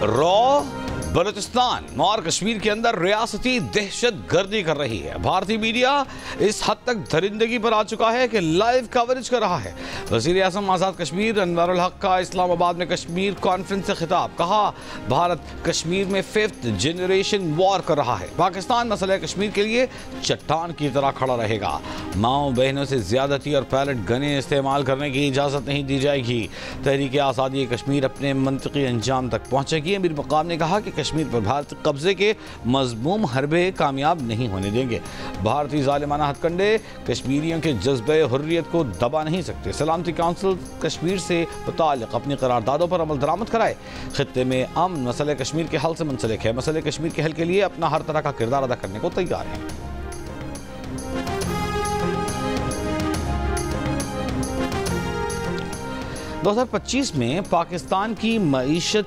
Raw Balochistan और कश्मीर के अंदर रियासती दहशत गर्दी कर रही है। भारतीय मीडिया इस हद तक दरिंदगी पर आ चुका है कि लाइव कवरेज कर रहा है। वज़ीर आज़म आज़ाद कश्मीर अनवरुल हक का इस्लामाबाद में कश्मीर कॉन्फ्रेंस से खिताब, कहा भारत कश्मीर में 5th जनरेशन वॉर कर रहा है। पाकिस्तान मसले कश्मीर के लिए चट्टान की तरह खड़ा रहेगा। माओ बहनों से ज्यादती और पैलेट गने इस्तेमाल करने की इजाज़त नहीं दी जाएगी। तहरीक आज़ादी कश्मीर अपने मंतकी अंजाम तक पहुँचेगी। अमीर मकाम ने कहा कि कश्मीर पर भारत कब्जे के मजमूम हरबे कामयाब नहीं होने देंगे। भारतीय जालिमाना हथकंडे कश्मीरियों के जज्बे हुर्रियत को दबा नहीं सकते। सलामती काउंसिल कश्मीर से मुताल्लिक़ अपनी करारदादों पर अमल दरामद कराए। खित्ते में अमन मसले कश्मीर के हल से मुंसलिक है। मसले कश्मीर के हल के लिए अपना हर तरह का किरदार अदा करने को तैयार है। दो 2025 में पाकिस्तान की मईशत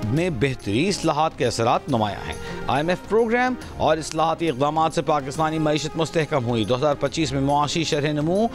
में बेहतरी इस्लाहात के असरात नुमाया हैं। IMF प्रोग्राम और इस्लाहाती इक़दामात से पाकिस्तानी मईशत मुस्तहकम हुई। 2025 में मुआशी शरह नमू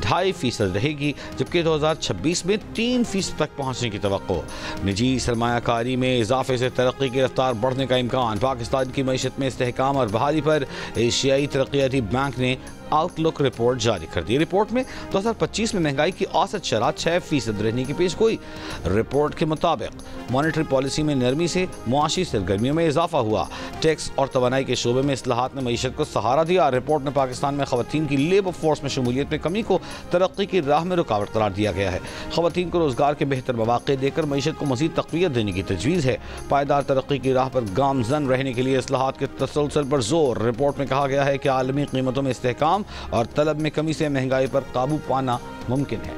2.5% रहेगी, जबकि 2026 में 3% तक पहुँचने की तवक्को। निजी सरमायाकारी में इजाफे से तरक्की की रफ्तार बढ़ने का इम्कान। पाकिस्तान की मईशत में इस्तेहकाम और बहाली पर एशियाई तरक्याती बैंक ने आउटलुक रिपोर्ट जारी कर दी। रिपोर्ट में 2025 में महंगाई की औसत शरह 6% रहने की पेशगोई। रिपोर्ट के मुताबिक मॉनेटरी पॉलिसी में नरमी से मुआशी सरगर्मियों में इजाफा हुआ। टैक्स और तवानाई के शोबे में इस्लाहात ने मईशत को सहारा दिया। रिपोर्ट में पाकिस्तान में खवातीन की लेबर फोर्स में शमूलियत में कमी को तरक्की की राह में रुकावट करार दिया गया है। खवातीन को रोजगार के बेहतर मौके देकर मईशत को मजीद तक़वियत देने की तजवीज़ है। पायदार तरक्की की राह पर गामजन रहने के लिए इस्लाहात के तसलसल पर जोर। रिपोर्ट में कहा गया है कि आलमी कीमतों में इस्तेहकाम और तलब में कमी से महंगाई पर काबू पाना मुमकिन है।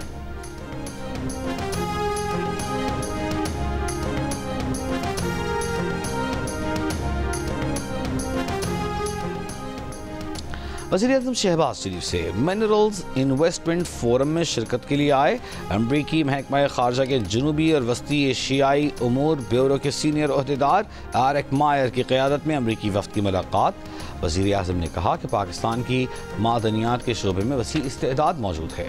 वज़ीर-ए-आज़म शहबाज शरीफ से मिनरल्स इन्वेस्टमेंट फोरम में शिरकत के लिए आए। अमरीकी महकमा खारजा के जनूबी और वस्ती एशियाई उमूर ब्यूरो के सीनियर ओहदेदार एरिक मायर की क़यादत में अमरीकी वफ़द की मुलाकात। वज़ीर-ए-आज़म ने कहा कि पाकिस्तान की मादनियात के शोबे में वसी इस्तेदाद मौजूद है।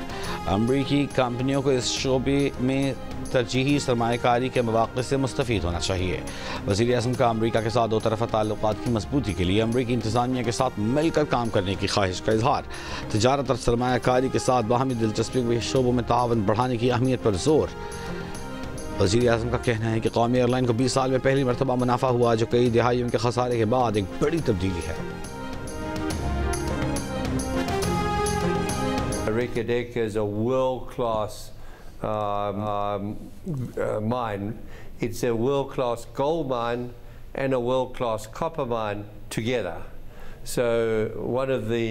अमरीकी कंपनियों को इस शोबे में तरजीही सरमायाकारी के मौक़े से मुस्तफ़ीद होना चाहिए। वज़ीर-ए-आज़म का अमरीका के साथ दो तरफ़ा ताल्लुक़ात की मजबूती के लिए अमरीकी इंतज़ामिया के साथ मिलकर काम करने की ख्वाहिश का इजहार। तिजारत और सरमायाकारी के साथ बाहमी दिलचस्पी के शोबों में तावन बढ़ाने की अहमियत पर जोर। वज़ीर-ए-आज़म का कहना है कि कौमी एयरलाइन को 20 साल में पहली मरतबा मुनाफा हुआ, जो कई दिहाइयों के खसारे के बाद एक बड़ी तब्दीली है। Reko Diq is a world-class mine. It's a world-class gold mine and a world-class copper mine together. So one of the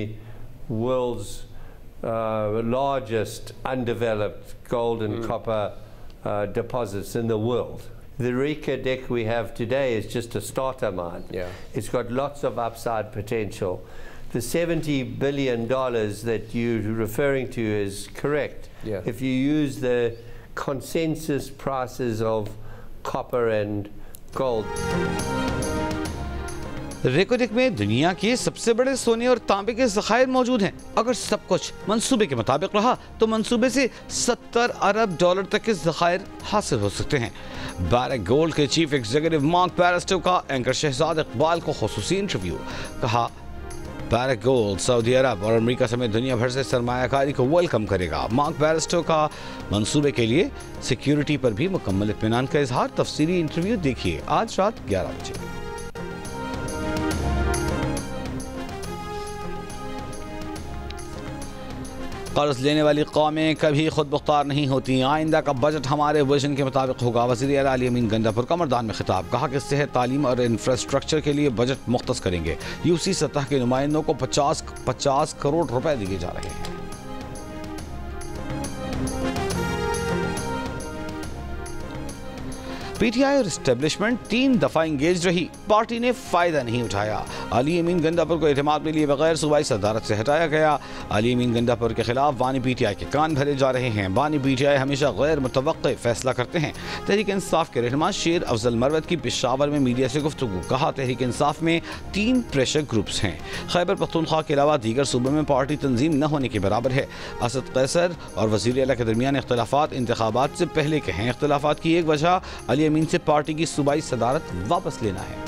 world's largest undeveloped gold and copper deposits in the world. The Reko Diq we have today is just a starter mine. Yeah. It's got lots of upside potential. The $70 billion that you're referring to is correct. Yeah. If you use the consensus prices of copper and gold. रेको Dick में दुनिया के सबसे बड़े सोने और तांबे के ज़खायर मौजूद हैं। अगर सब कुछ मंसूबे के मुताबिक रहा तो मंसूबे से $70 अरब तक के ज़खायर हासिल हो सकते हैं। बैरक गोल्ड के चीफ एग्जीक्यूटिव मार्क बैरिस्टो का एंकर शहजाद इकबाल को खुसूसी इंटरव्यू। कहा, बैरक गोल्ड सऊदी अरब और अमेरिका समेत दुनिया भर से सरमायाकारी को वेलकम करेगा। मार्क बैरिस्टो का मंसूबे के लिए सिक्योरिटी पर भी मुकम्मल इत्मीनान का इजहार। तफसीली इंटरव्यू देखिए आज रात 11 बजे। कर्ज लेने वाली कौमें कभी खुद मुख्तार नहीं होती। आइंदा का बजट हमारे विजन के मुताबिक होगा। वज़ीर आला अली अमीन गंडापुर का मरदान में खिताब। कहा कि सेहत, तालीम और इंफ्रास्ट्रक्चर के लिए बजट मुख्तस करेंगे। यूसी सतह के नुमाइंदों को 50 करोड़ रुपए दिए जा रहे हैं। पीटीआई और एस्टेब्लिशमेंट 3 दफा इंगेज रही, पार्टी ने फायदा नहीं उठाया। अली अमीन गंडापुर को एतमाद में लिए बगैर सूबाई सदारत से हटाया गया। अली अमीन गंडापुर के खिलाफ बानी पीटीआई के कान भरे जा रहे हैं। बानी पीटीआई हमेशा गैर मुतवक्के फैसला करते हैं। तहरीक इंसाफ के रहनुमा शेर अफजल मरवत की पेशावर में मीडिया से गुफ्तगू। कहा, तहरीक इंसाफ में 3 प्रेशर ग्रुप्स हैं। खैबर पख्तूनख्वा के अलावा दीगर सूबों में पार्टी तंजीम न होने के बराबर है। असद कैसर और वज़ीर आला के दरमियान इख्तलाफात इंतखाबात से पहले के हैं। इख्तलाफात की एक वजह अली अमीन से पार्टी की सूबाई सदारत वापस लेना है।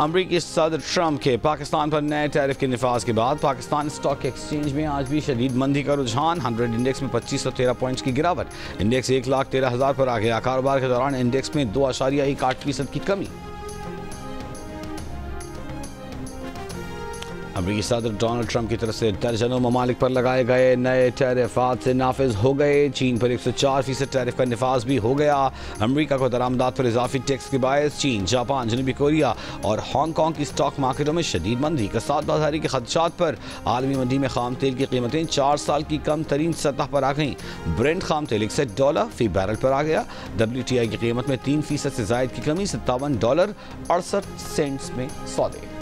अमरीकी सदर ट्रंप के पाकिस्तान पर नए टैरिफ के निफाज के बाद पाकिस्तान स्टॉक एक्सचेंज में आज भी शदीद मंदी का रुझान। 100 इंडेक्स में 2513 पॉइंट्स की गिरावट, इंडेक्स 1,13,000 पर आ गया। कारोबार के दौरान इंडेक्स में 2.18% की कमी। अमरीकी सदर डोनाल्ड ट्रंप की तरफ से दर्जनों ममालिक पर लगाए गए नए टैरिफ आज से नाफिज हो गए। चीन पर 104% टैरिफ का निफाज भी हो गया। अमरीका को दरामदात पर इजाफी टैक्स के बायस चीन, जापान, जनूबी कोरिया और हांगकांग की स्टॉक मार्केटों में शदीद मंदी। कसाद बाजारी के खदशात पर आलमी मंडी में खाम तेल की कीमतें 4 साल की कम तरीन सतह पर आ गईं। ब्रेंट खाम तेल $61 फी बैरल पर आ गया। WTI की कीमत में 3% से जायद की कमी, $57.68 में सौदे।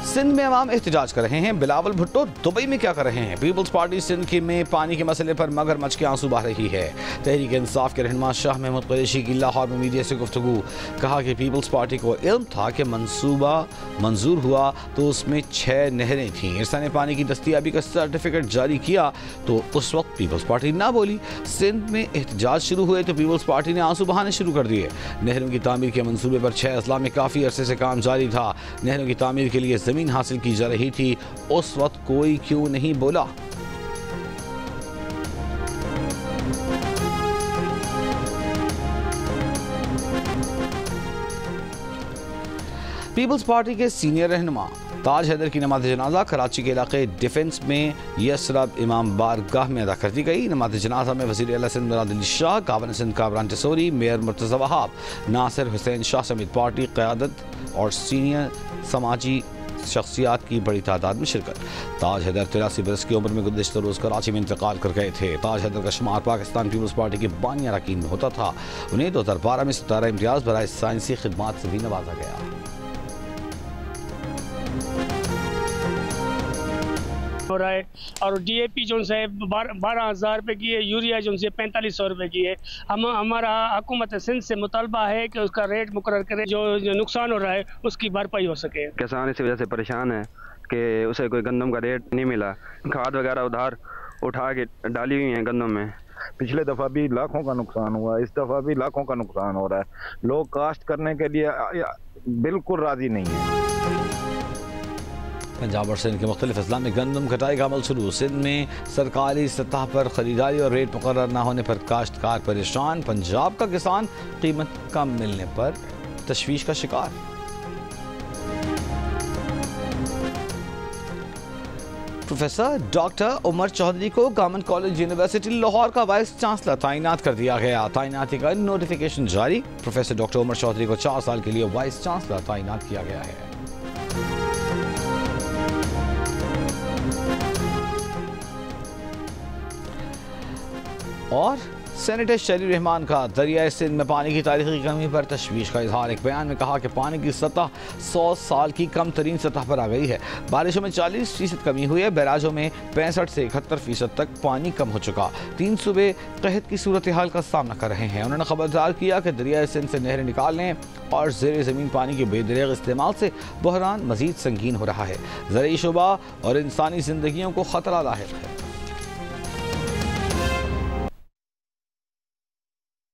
सिंध में अवाम एहतजाज कर रहे हैं। बिलावल भुट्टो दुबई में क्या कर रहे हैं? पीपल्स पार्टी सिंध में पानी के मसले पर मगरमच्छ के आंसू बहा रही है। तहरीक इंसाफ के रहनुमा शाह महमूद कुरैशी की लाहौर में मीडिया से गुफ्तगू। कहा कि पीपल्स पार्टी को इल्म था कि मंसूबा मंजूर हुआ तो उसमें 6 नहरें थीं। इरसा ने पानी की दस्तियाबी का सर्टिफिकेट जारी किया तो उस वक्त पीपल्स पार्टी ना बोली। सिंध में एहतजाज शुरू हुए तो पीपल्स पार्टी ने आंसू बहाने शुरू कर दिए। नहरों की तामीर के मंसूबे पर 6 अजला में काफ़ी अरसे से काम जारी था। नहरों की तामीर के लिए ज़मीन हासिल की जा रही थी, उस वक्त कोई क्यों नहीं बोला? पीपल्स पार्टी के सीनियर रहनुमा ताज हैदर की नमाज जनाजा कराची के इलाके डिफेंस में यसरब इमाम बारगाह में अदा कर दी गई। नमाज जनाजा में वज़ीर आला सिंध मुराद अली शाह, गवर्नर सिंध कामरान टिसोरी, मेयर मुर्तज़ा वहाब, नासिर हुसैन शाह समेत पार्टी क़यादत और सीनियर समाजी शख्सियात की बड़ी तादाद में शिरकत। ताज हैदर 83 बरस की उम्र में गुज़िश्ता रोज़ कराची में इंतकाल कर गए थे। ताज हैदर का शुमार पाकिस्तान पीपल्स पार्टी के बानिया अरकान में होता था। उन्हें 2012 में 17 इम्तियाज़ बराए साइंसी खिदमात से भी नवाजा गया। हो रहा है और DAP जो है 12,000 रुपये की है, यूरिया जो है 4500 रुपये की है। हमारा हुकूमत सिंध से मुतालबा है कि उसका रेट मुकर्रर करे, जो नुकसान हो रहा है उसकी भरपाई हो सके। किसान इस वजह से परेशान है कि उसे कोई गंदम का रेट नहीं मिला। खाद वगैरह उधार उठा के डाली हुई है गंदम में। पिछले दफ़ा भी लाखों का नुकसान हुआ, इस दफ़ा भी लाखों का नुकसान हो रहा है। लोग काश्त करने के लिए बिल्कुल राज़ी नहीं है। पंजाब और सिंध के मुख्तलिफ अजला में गंदम कटाई का अमल शुरू। सिंध में सरकारी सतह पर खरीदारी और रेट मुकर्रर न होने पर काश्तकार परेशान। पंजाब का किसान कीमत कम मिलने पर तशवीश का शिकार। प्रोफेसर डॉक्टर उमर चौधरी को गवर्नमेंट कॉलेज यूनिवर्सिटी लाहौर का वाइस चांसलर तैनात कर दिया गया। तैनाती का नोटिफिकेशन जारी। प्रोफेसर डॉक्टर उमर चौधरी को 4 साल के लिए वाइस चांसलर तैनात किया गया है। और सेनेटर शरीफ रहमान का दरियाए सिंध में पानी की तारीखी कमी पर तशवीश का इजहार। एक बयान में कहा कि पानी की सतह 100 साल की कम तरीन सतह पर आ गई है। बारिशों में 40% कमी हुई है। बैराजों में 65 से 71% तक पानी कम हो चुका। 3 सूबे कहत की सूरत हाल का सामना कर रहे हैं। उन्होंने खबरदार किया कि दरियाए सिंध से नहरें निकालने और ज़ेर ज़मीन पानी के बेदरेग इस्तेमाल से बहरान मजीद संगीन हो रहा है। ज़रूरी शोबा और इंसानी जिंदगियों को खतरा लाहिक है।